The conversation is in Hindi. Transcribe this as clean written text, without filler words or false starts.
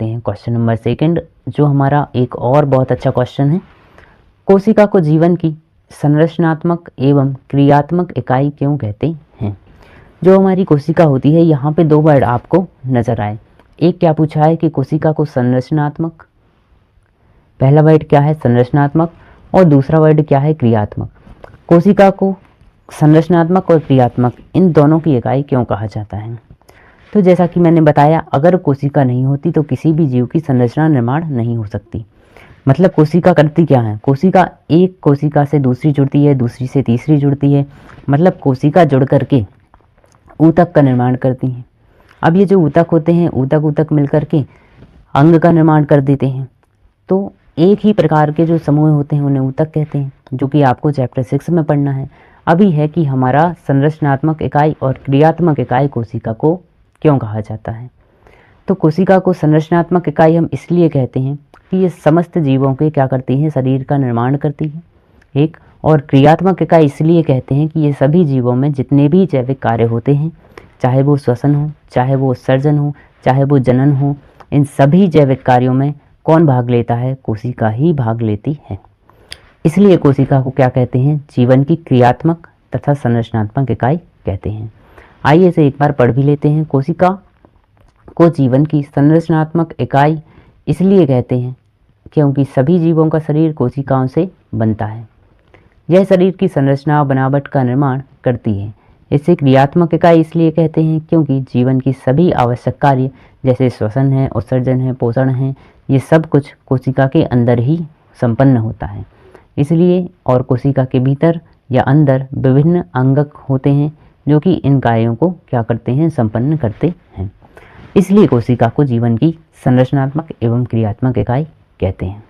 हैं क्वेश्चन नंबर 2 जो हमारा एक और बहुत अच्छा क्वेश्चन है। कोशिका को जीवन की संरचनात्मक एवं क्रियात्मक इकाई क्यों कहते हैं। जो हमारी कोशिका होती है, यहाँ पे 2 वर्ड आपको नजर आए। एक क्या पूछा है कि कोशिका को संरचनात्मक, पहला वर्ड क्या है संरचनात्मक और दूसरा वर्ड क्या है क्रियात्मक। कोशिका को संरचनात्मक और क्रियात्मक इन दोनों की इकाई क्यों कहा जाता है। तो जैसा कि मैंने बताया, अगर कोशिका नहीं होती तो किसी भी जीव की संरचना निर्माण नहीं हो सकती। मतलब कोशिका करती क्या है, कोशिका एक कोशिका से दूसरी जुड़ती है, दूसरी से तीसरी जुड़ती है, मतलब कोशिका जुड़ करके ऊतक का निर्माण करती हैं। अब ये जो ऊतक होते हैं, ऊतक मिल करके अंग का निर्माण कर देते हैं। तो एक ही प्रकार के जो समूह होते हैं उन्हें ऊतक कहते हैं, जो कि आपको चैप्टर 6 में पढ़ना है। अभी है कि हमारा संरचनात्मक इकाई और क्रियात्मक इकाई कोशिका को क्यों कहा जाता है। तो कोशिका को संरचनात्मक इकाई हम इसलिए कहते हैं कि ये समस्त जीवों के क्या करती हैं, शरीर का निर्माण करती है एक। और क्रियात्मक इकाई इसलिए कहते हैं कि ये सभी जीवों में जितने भी जैविक कार्य होते हैं, चाहे वो श्वसन हो, चाहे वो उत्सर्जन हो, चाहे वो जनन हो, इन सभी जैविक कार्यों में कौन भाग लेता है, कोशिका ही भाग लेती है। इसलिए कोशिका को क्या कहते हैं, जीवन की क्रियात्मक तथा संरचनात्मक इकाई कहते हैं। आइए इसे एक बार पढ़ भी लेते हैं। कोशिका को जीवन की संरचनात्मक इकाई इसलिए कहते हैं क्योंकि सभी जीवों का शरीर कोशिकाओं से बनता है। यह शरीर की संरचना और बनावट का निर्माण करती है। इसे क्रियात्मक इकाई इसलिए कहते हैं क्योंकि जीवन की सभी आवश्यक कार्य जैसे श्वसन है, उत्सर्जन है, पोषण है, ये सब कुछ कोशिका के अंदर ही संपन्न होता है। इसलिए और कोशिका के भीतर या अंदर विभिन्न अंगक होते हैं जो कि इन कार्यों को क्या करते हैं, संपन्न करते हैं। इसलिए कोशिका को जीवन की संरचनात्मक एवं क्रियात्मक इकाई कहते हैं।